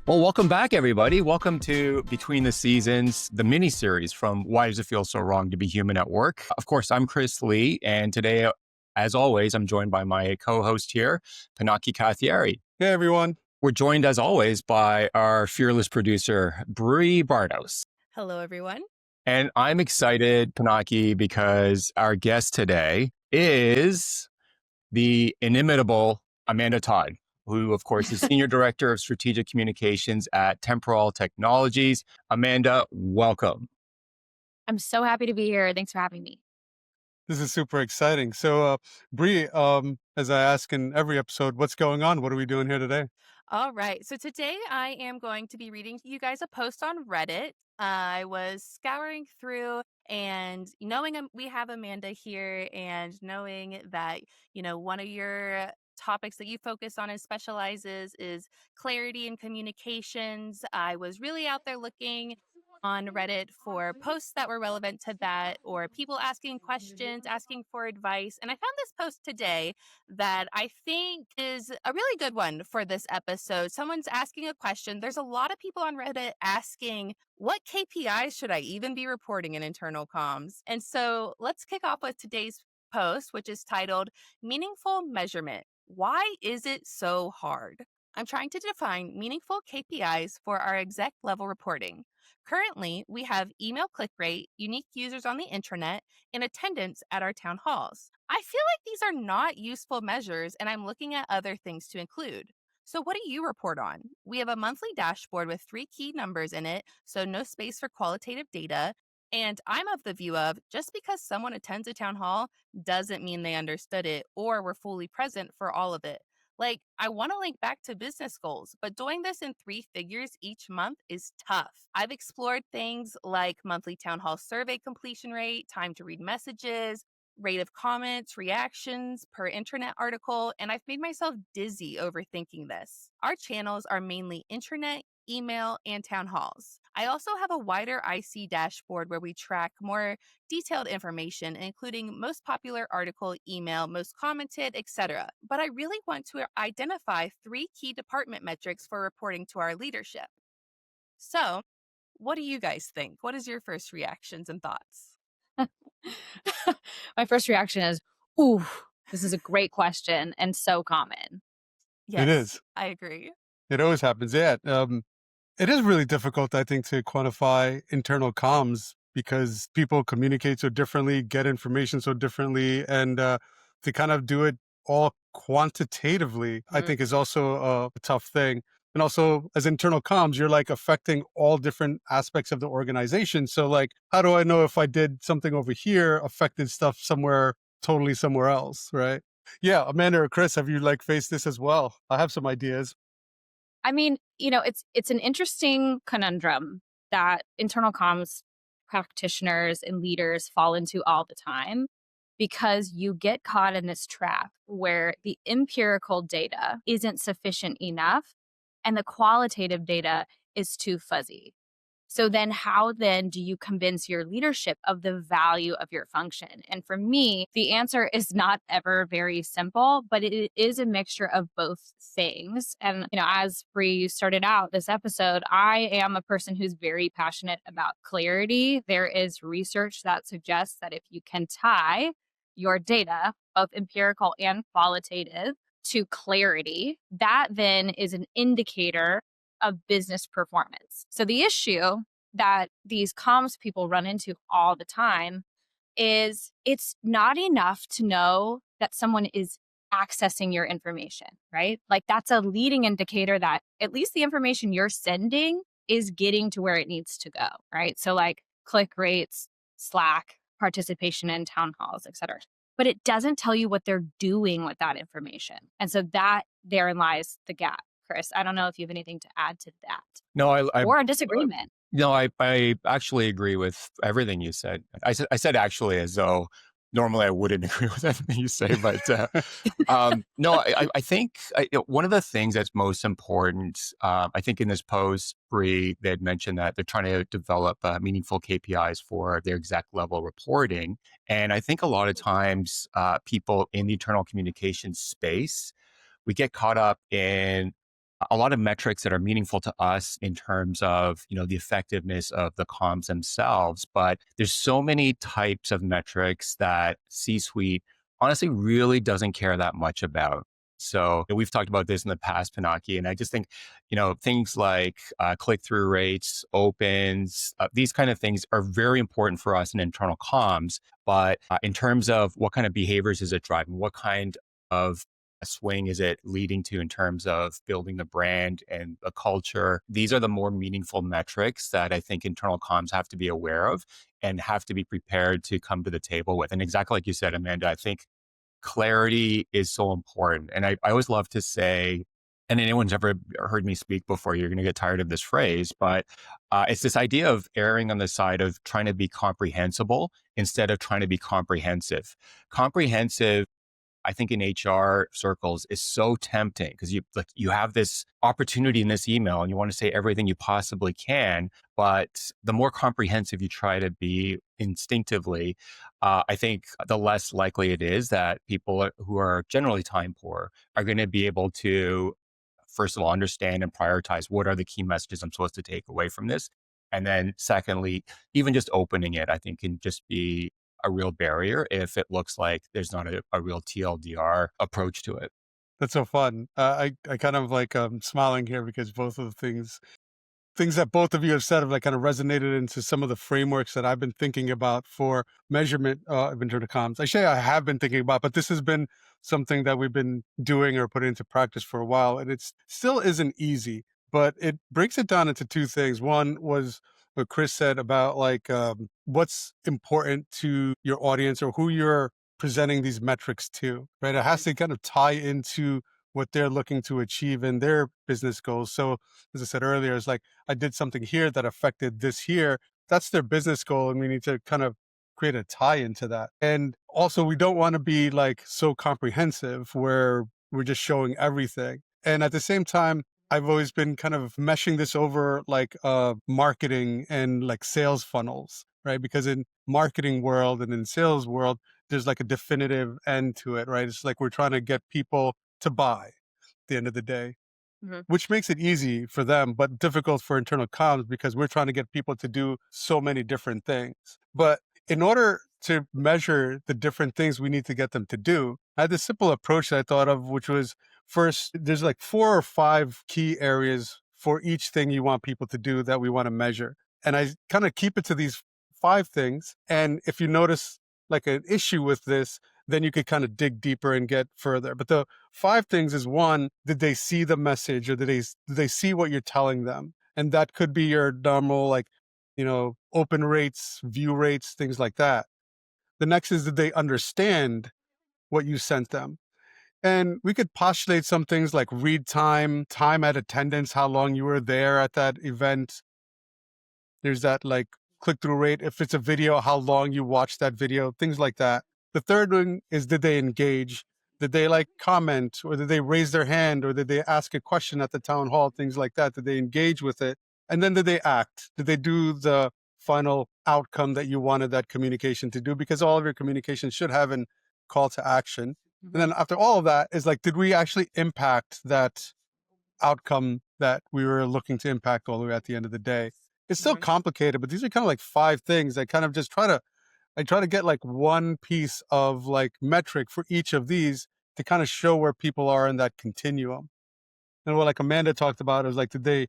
Well, welcome back, everybody. Welcome to Between the Seasons, the mini series from Why Does It Feel So Wrong to Be Human at Work? Of course, I'm Chris Lee, and today, as always, I'm joined by my co-host here, Pinaki Kathieri. Hey, everyone. We're joined, as always, by our fearless producer, Bree Bardos. Hello, everyone. And I'm excited, Pinaki, because our guest today is the inimitable Amanda Todd, who, of course, is Senior Director of Strategic Communications at Temporal Technologies. Amanda, welcome. I'm so happy to be here. Thanks for having me. This is super exciting. So, Bree, as I ask in every episode, what's going on? What are we doing here today? All right. So today I am going to be reading you guys a post on Reddit. I was scouring through and knowing we have Amanda here and knowing that, one of your topics that you focus on and specializes is clarity and communications. I was really out there looking on Reddit for posts that were relevant to that or people asking questions, asking for advice. And I found this post today that I think is a really good one for this episode. Someone's asking a question. There's a lot of people on Reddit asking, what KPIs should I even be reporting in internal comms? And so let's kick off with today's post, which is titled Meaningful Measurement. Why is it so hard? I'm trying to define meaningful KPIs for our exec level reporting. Currently, we have email click rate, unique users on the intranet, and attendance at our town halls. I feel like these are not useful measures, and I'm looking at other things to include. So what do you report on? We have a monthly dashboard with 3 key numbers in it, so no space for qualitative data. And I'm of the view of just because someone attends a town hall doesn't mean they understood it or were fully present for all of it. Like, I want to link back to business goals, but doing this in 3 figures each month is tough. I've explored things like monthly town hall survey completion rate, time to read messages, rate of comments, reactions per intranet article, and I've made myself dizzy overthinking this. Our channels are mainly intranet, email, and town halls. I also have a wider IC dashboard where we track more detailed information, including most popular article, email, most commented, etc. But I really want to identify 3 key department metrics for reporting to our leadership. So, what do you guys think? What is your first reactions and thoughts? My first reaction is, ooh, this is a great question and so common. Yes, It is. I agree. It always happens. Yeah. It is really difficult, I think, to quantify internal comms because people communicate so differently, get information so differently, and to kind of do it all quantitatively, I think is also a tough thing. And also, as internal comms, you're like affecting all different aspects of the organization. So like, how do I know if I did something over here affected stuff totally somewhere else, right? Yeah, Amanda or Chris, have you like faced this as well? I have some ideas. I mean, it's an interesting conundrum that internal comms practitioners and leaders fall into all the time because you get caught in this trap where the empirical data isn't sufficient enough and the qualitative data is too fuzzy. So then how then do you convince your leadership of the value of your function? And for me, the answer is not ever very simple, but it is a mixture of both things. And, as Bree started out this episode, I am a person who's very passionate about clarity. There is research that suggests that if you can tie your data, both empirical and qualitative, to clarity, that then is an indicator of business performance. So the issue that these comms people run into all the time is it's not enough to know that someone is accessing your information, right? Like that's a leading indicator that at least the information you're sending is getting to where it needs to go, right? So like click rates, Slack, participation in town halls, et cetera. But it doesn't tell you what they're doing with that information. And so that therein lies the gap. Chris, I don't know if you have anything to add to that. No, or a disagreement. No, I actually agree with everything you said. I said actually as though normally I wouldn't agree with everything you say, but no, I think one of the things that's most important, I think in this post, Bree, they had mentioned that they're trying to develop meaningful KPIs for their exec level reporting. And I think a lot of times people in the internal communications space, we get caught up in a lot of metrics that are meaningful to us in terms of, the effectiveness of the comms themselves. But there's so many types of metrics that C-suite honestly really doesn't care that much about. So we've talked about this in the past, Pinaki, and I just think, things like click-through rates, opens, these kind of things are very important for us in internal comms. But in terms of what kind of behaviors is it driving, what kind of a swing is it leading to in terms of building the brand and the culture? These are the more meaningful metrics that I think internal comms have to be aware of and have to be prepared to come to the table with. And exactly like you said, Amanda, I think clarity is so important. And I always love to say, and anyone's ever heard me speak before, you're going to get tired of this phrase, but it's this idea of erring on the side of trying to be comprehensible instead of trying to be comprehensive. Comprehensive, I think, in HR circles is so tempting because you have this opportunity in this email and you want to say everything you possibly can, but the more comprehensive you try to be instinctively, I think the less likely it is that people who are generally time poor are going to be able to, first of all, understand and prioritize what are the key messages I'm supposed to take away from this. And then secondly, even just opening it, I think can just be a real barrier if it looks like there's not a real TLDR approach to it. That's so fun. I kind of like smiling here because both of the things that both of you have said have like kind of resonated into some of the frameworks that I've been thinking about for measurement of internal comms. Actually, I have been thinking about, but this has been something that we've been doing or putting into practice for a while, and it's still isn't easy. But it breaks it down into two things. One was what Chris said about like what's important to your audience or who you're presenting these metrics to, right? It has to kind of tie into what they're looking to achieve in their business goals. So as I said earlier, it's like I did something here that affected this here. That's their business goal. And we need to kind of create a tie into that. And also, we don't want to be like so comprehensive where we're just showing everything. And at the same time, I've always been kind of meshing this over like marketing and like sales funnels, right? Because in marketing world and in sales world, there's like a definitive end to it, right? It's like we're trying to get people to buy at the end of the day, which makes it easy for them, but difficult for internal comms because we're trying to get people to do so many different things. But in order to measure the different things we need to get them to do, I had this simple approach that I thought of, which was first, there's like 4 or 5 key areas for each thing you want people to do that we want to measure. And I kind of keep it to these 5 things. And if you notice like an issue with this, then you could kind of dig deeper and get further. But the 5 things is one, did they see the message or did they see what you're telling them? And that could be your normal, like, open rates, view rates, things like that. The next is, did they understand what you sent them? And we could postulate some things like read time, time at attendance, how long you were there at that event. There's that like click through rate. If it's a video, how long you watched that video, things like that. The third one is, did they engage? Did they like comment or did they raise their hand or did they ask a question at the town hall? Things like that. Did they engage with it? And then did they act? Did they do the final outcome that you wanted that communication to do? Because all of your communication should have a call to action. And then after all of that is like, did we actually impact that outcome that we were looking to impact all the way at the end of the day? It's still complicated, but these are kind of like 5 things. I kind of just I try to get like one piece of like metric for each of these to kind of show where people are in that continuum. And what like Amanda talked about is like, did they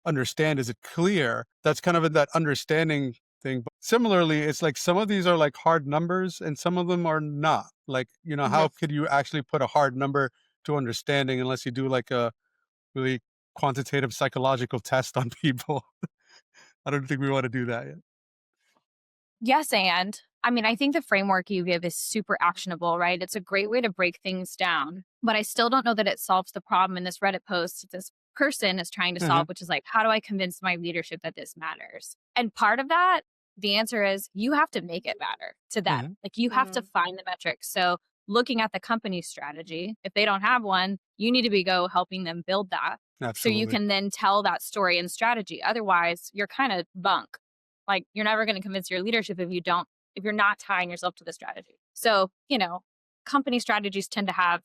understand? Is it clear? That's kind of in that understanding thing. But similarly, it's like some of these are like hard numbers and some of them are not. Like, how could you actually put a hard number to understanding unless you do like a really quantitative psychological test on people? I don't think we want to do that yet. Yes, and I mean, I think the framework you give is super actionable, right? It's a great way to break things down, but I still don't know that it solves the problem in this Reddit post this person is trying to solve, which is like, how do I convince my leadership that this matters? And part of that, the answer is you have to make it matter to them. Like you have to find the metrics. So looking at the company strategy, if they don't have one, you need to go helping them build that. Absolutely. So you can then tell that story and strategy. Otherwise, you're kind of bunk. Like you're never going to convince your leadership if you're not tying yourself to the strategy. So, company strategies tend to have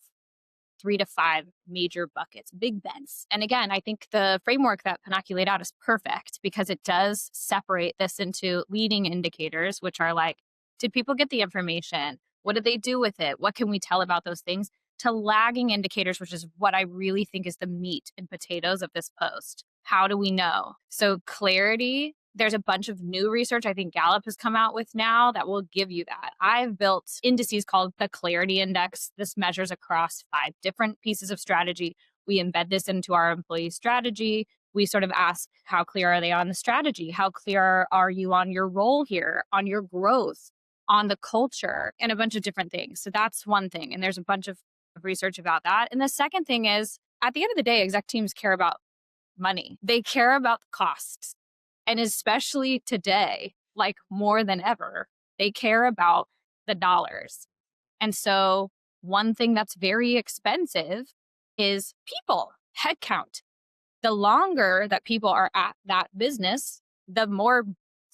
3 to 5 major buckets, big bets. And again, I think the framework that Panaki laid out is perfect because it does separate this into leading indicators, which are like, did people get the information? What did they do with it? What can we tell about those things? To lagging indicators, which is what I really think is the meat and potatoes of this post. How do we know? So clarity, there's a bunch of new research I think Gallup has come out with now that will give you that. I've built indices called the Clarity Index. This measures across 5 different pieces of strategy. We embed this into our employee strategy. We sort of ask, how clear are they on the strategy? How clear are you on your role here, on your growth, on the culture, and a bunch of different things. So that's one thing. And there's a bunch of research about that. And the second thing is, at the end of the day, exec teams care about money. They care about the costs. And especially today, like more than ever, they care about the dollars. And so one thing that's very expensive is people, headcount. The longer that people are at that business, the more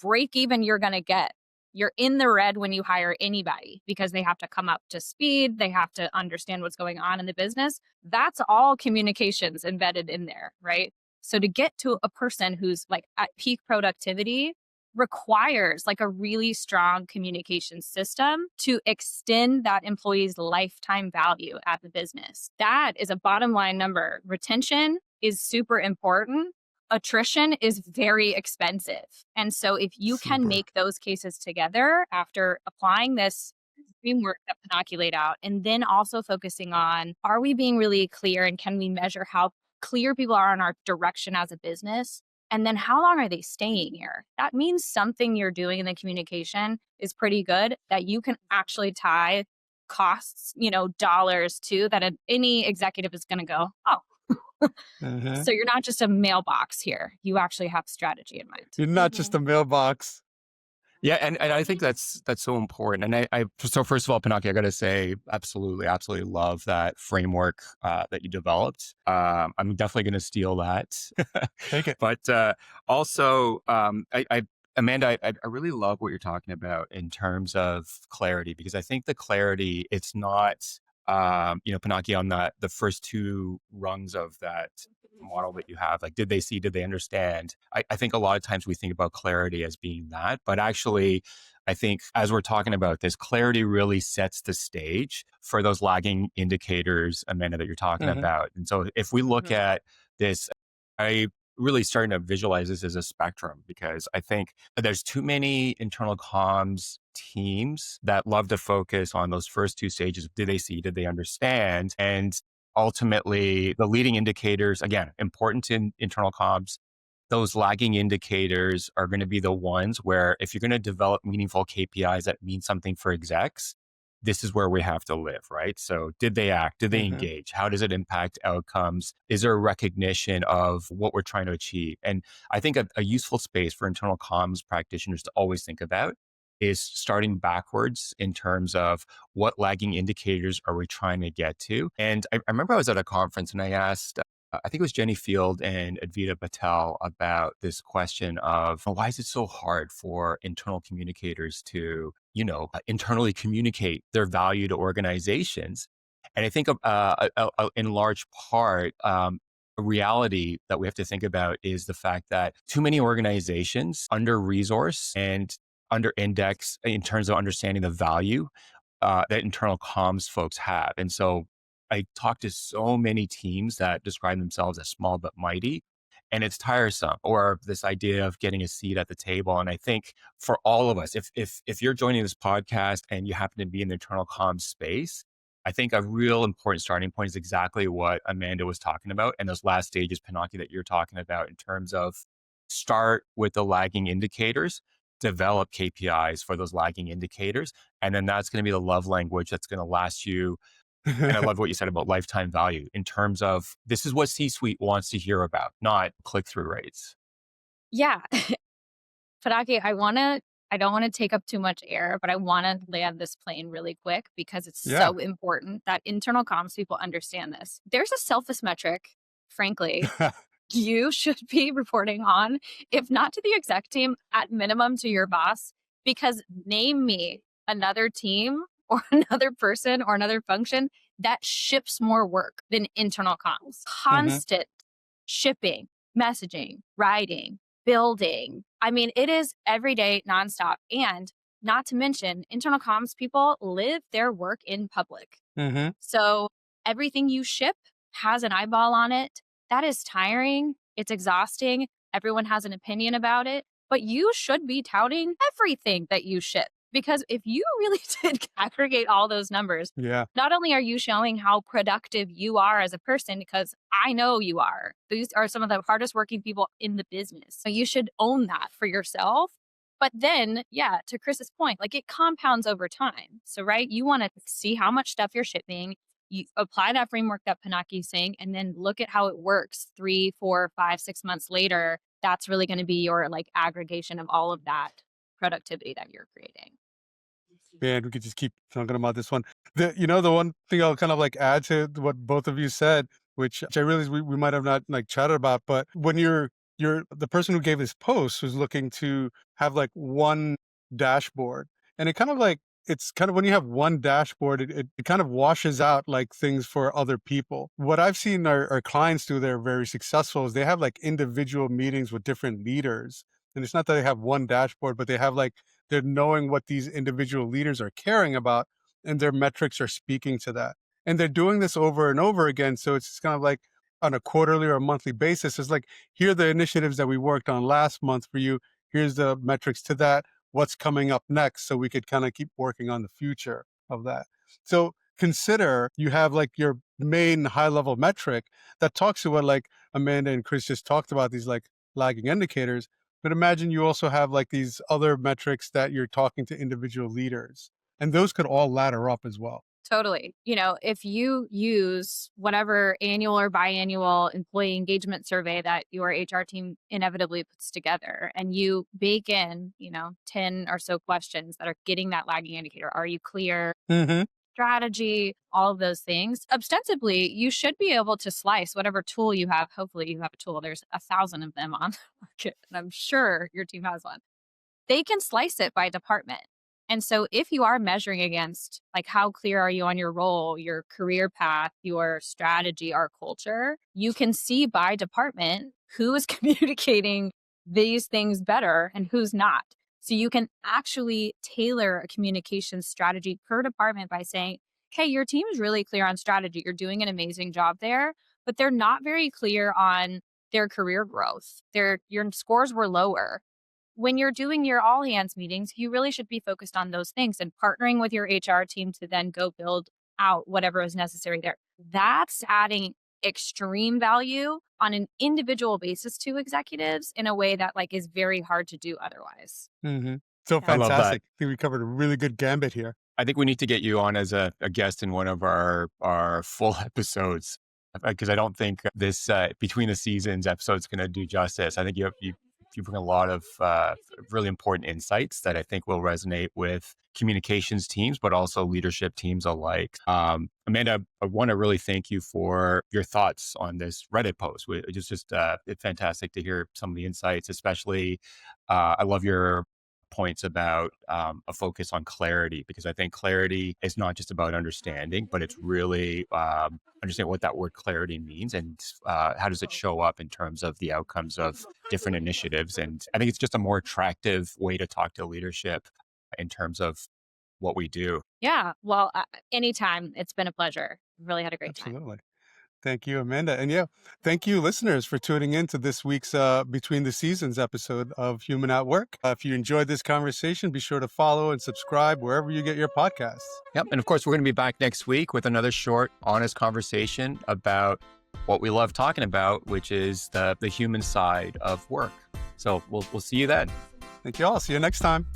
break even you're going to get. You're in the red when you hire anybody because they have to come up to speed. They have to understand what's going on in the business. That's all communications embedded in there, right? So to get to a person who's like at peak productivity requires like a really strong communication system to extend that employee's lifetime value at the business. That is a bottom line number. Retention is super important. Attrition is very expensive. And so if you can make those cases together after applying this framework that Panaki laid out, and then also focusing on, are we being really clear and can we measure how clear people are on our direction as a business? And then how long are they staying here? That means something you're doing in the communication is pretty good, that you can actually tie costs, dollars to, that any executive is going to go, oh, so you're not just a mailbox here. You actually have strategy in mind. You're not just a mailbox. Yeah, and I think that's so important. And so first of all, Panaki, I got to say, absolutely love that framework that you developed. I'm definitely going to steal that. Take it. But also, Amanda, I really love what you're talking about in terms of clarity, because I think the clarity, it's not, Panaki, on the first 2 rungs of that model that you have, like, did they see, did they understand? I think a lot of times we think about clarity as being that, but actually, I think as we're talking about this, clarity really sets the stage for those lagging indicators, Amanda, that you're talking about. And so if we look at this, I really starting to visualize this as a spectrum, because I think there's too many internal comms teams that love to focus on those first 2 stages. Did they see, did they understand? And ultimately, the leading indicators, again, important in internal comms, those lagging indicators are going to be the ones where if you're going to develop meaningful KPIs that mean something for execs, this is where we have to live, right? So did they act? Did they engage? How does it impact outcomes? Is there a recognition of what we're trying to achieve? And I think a useful space for internal comms practitioners to always think about is starting backwards in terms of what lagging indicators are we trying to get to. And I remember I was at a conference and I asked, I think it was Jenny Field and Advita Patel, about this question of why is it so hard for internal communicators to, internally communicate their value to organizations? And I think in large part, a reality that we have to think about is the fact that too many organizations under-resource and under-index in terms of understanding the value that internal comms folks have. And so I talk to so many teams that describe themselves as small but mighty, and it's tiresome, or this idea of getting a seat at the table. And I think for all of us, if you're joining this podcast and you happen to be in the internal comms space, I think a real important starting point is exactly what Amanda was talking about, and those last stages, Panaki, that you're talking about, in terms of start with the lagging indicators, develop KPIs for those lagging indicators, and then that's going to be the love language that's going to last you. And I love what you said about lifetime value in terms of this is what C-suite wants to hear about, not click-through rates. Yeah. Panaki, I don't want to take up too much air, but I want to land this plane really quick because it's so important that internal comms people understand this. There's a selfish metric, frankly, you should be reporting on, if not to the exec team, at minimum to your boss, because name me another team or another person or another function that ships more work than internal comms. Constant shipping, messaging, writing, building. I mean, it is every day, nonstop. And not to mention, internal comms people live their work in public. So everything you ship has an eyeball on it. That is tiring. It's exhausting. Everyone has an opinion about it. But you should be touting everything that you ship. Because if you really did aggregate all those numbers, not only are you showing how productive you are as a person, because I know you are. These are some of the hardest working people in the business. So you should own that for yourself. But then, yeah, to Chris's point, like it compounds over time. So, right, you want to see how much stuff you're shipping. You apply that framework that Panaki's saying, and then look at how it works 3, 4, 5, 6 months later. That's really going to be your like aggregation of all of that productivity that you're creating. Man, we could just keep talking about this one. The one thing I'll kind of like add to what both of you said, which I realize we might have not like chatted about, but when you're the person who gave this post was looking to have like one dashboard, and it kind of like it's kind of when you have one dashboard, it kind of washes out like things for other people. What I've seen our clients do that are very successful is they have like individual meetings with different leaders. And it's not that they have one dashboard, but they have like, they're knowing what these individual leaders are caring about, and their metrics are speaking to that. And they're doing this over and over again. So it's kind of like on a quarterly or a monthly basis. It's like, here are the initiatives that we worked on last month for you. Here's the metrics to that. What's coming up next? So we could kind of keep working on the future of that. So consider you have like your main high level metric that talks to what like Amanda and Chris just talked about, these like lagging indicators. But imagine you also have like these other metrics that you're talking to individual leaders, and those could all ladder up as well. Totally. If you use whatever annual or biannual employee engagement survey that your HR team inevitably puts together, and you bake in, 10 or so questions that are getting that lagging indicator. Are you clear? Strategy, all of those things. Ostensibly, you should be able to slice whatever tool you have. Hopefully you have a tool. There's 1,000 of them on the market, and I'm sure your team has one. They can slice it by department. And so if you are measuring against like how clear are you on your role, your career path, your strategy, our culture, you can see by department who is communicating these things better and who's not. So you can actually tailor a communication strategy per department by saying, okay, your team is really clear on strategy. You're doing an amazing job there, but they're not very clear on their career growth. Your scores were lower. When you're doing your all hands meetings, you really should be focused on those things and partnering with your HR team to then go build out whatever is necessary there. That's adding extreme value on an individual basis to executives in a way that like is very hard to do otherwise. So I love that. fantastic. I think we covered a really good gambit here. I think we need to get you on as a guest in one of our full episodes, because I don't think this between the seasons episode is going to do justice. I think you bring a lot of really important insights that I think will resonate with communications teams, but also leadership teams alike. Amanda, I want to really thank you for your thoughts on this Reddit post. It's just it's fantastic to hear some of the insights, especially I love your points about a focus on clarity, because I think clarity is not just about understanding, but it's really understanding what that word clarity means and how does it show up in terms of the outcomes of different initiatives. And I think it's just a more attractive way to talk to leadership in terms of what we do. Yeah. Well, anytime. It's been a pleasure. Really had a great time. Absolutely. Thank you, Amanda. And yeah, thank you, listeners, for tuning in to this week's Between the Seasons episode of Human at Work. If you enjoyed this conversation, be sure to follow and subscribe wherever you get your podcasts. Yep. And of course, we're going to be back next week with another short, honest conversation about what we love talking about, which is the human side of work. So we'll see you then. Thank you all. See you next time.